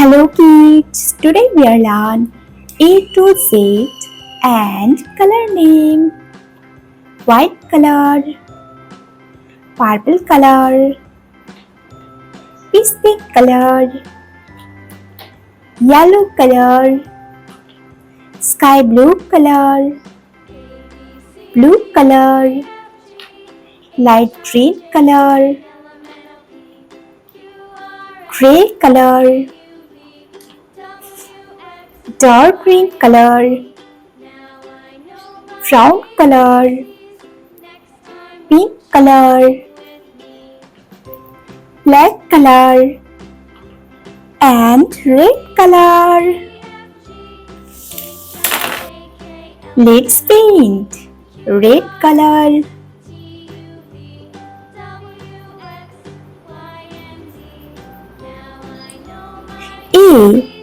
Hello kids, today we are learn A to Z and color name. White color, purple color, pink color, yellow color, sky blue color, light green color, gray color, dark green color, brown color, pink color, black color, and red color. Let's paint red color.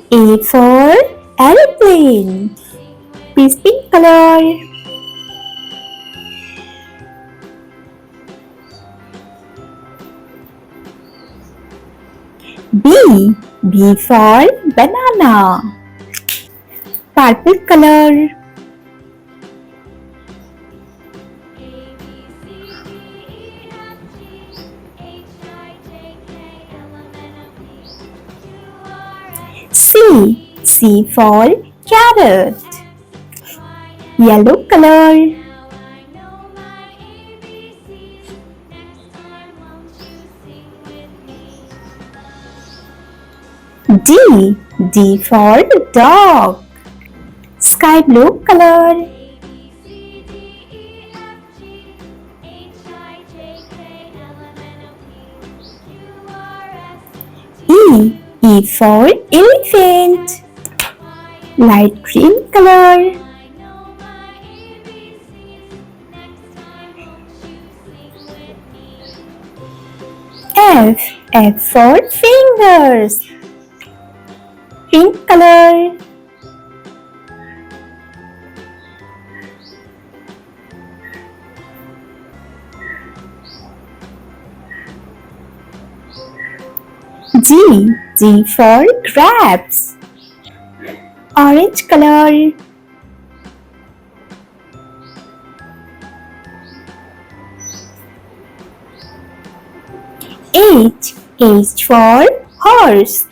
A for airplane. Pink color. B for banana. Purple color. C for carrot. Yellow color. D for dog. Sky blue color. E for elephant. Light green color. F for fingers. Pink color. G for grapes. Orange color. H for horse.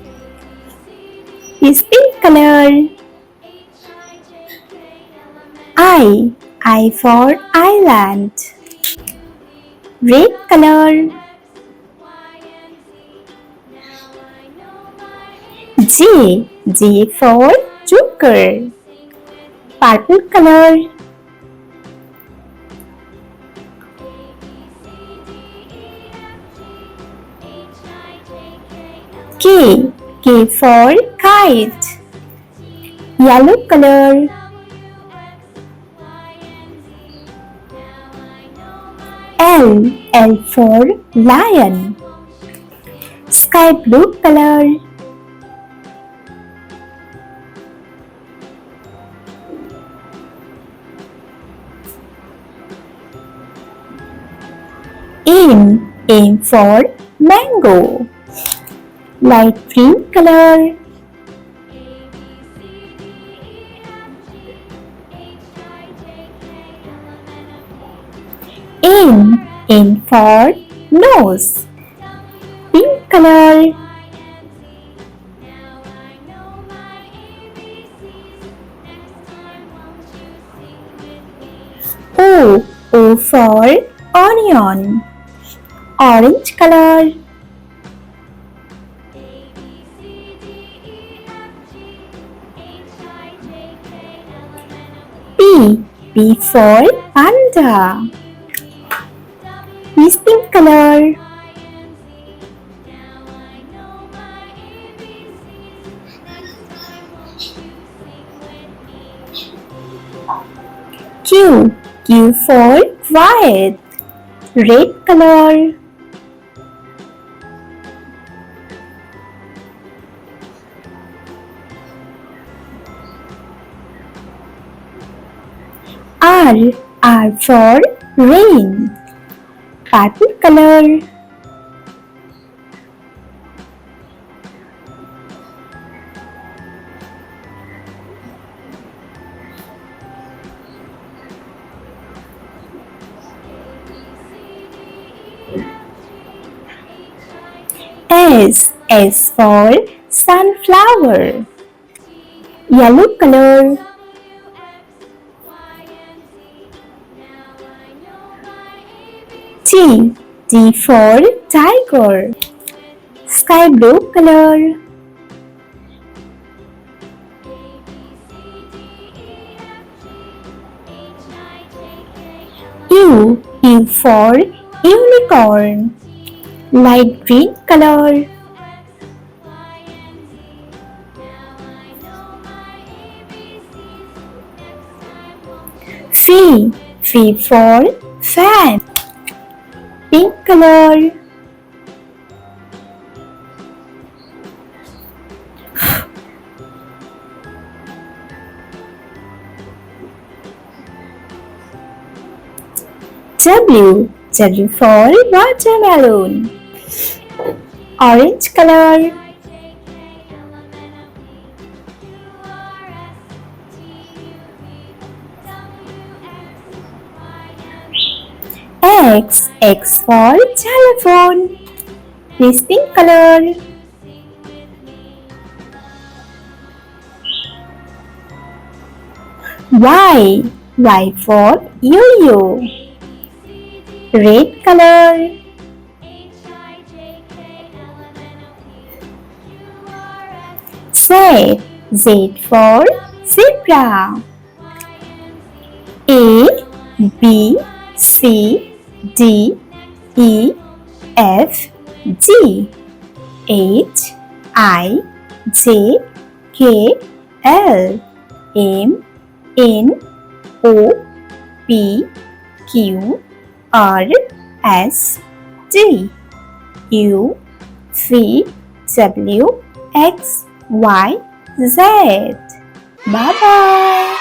Is pink color. I for island. Red color. J for joker. Purple color. K for kite. Yellow color. L for lion. Sky blue color. M for mango. Light green color. N for nose. Pink color. O for onion. Orange color. P for panda. Pink color. Q for quiet. Red color. R for rain. Purple color. S for sunflower. Yellow color. T for tiger. Sky blue color. U for unicorn. Light green color. V for fan. Pink color. W for watermelon. Orange color. X for telephone. This pink color. Y for yo-yo. Red color. Z for zebra. A, B, C, D, E, F, G, H, I, J, K, L, M, N, O, P, Q, R, S, T, U, V, W, X, Y, Z. Bye bye.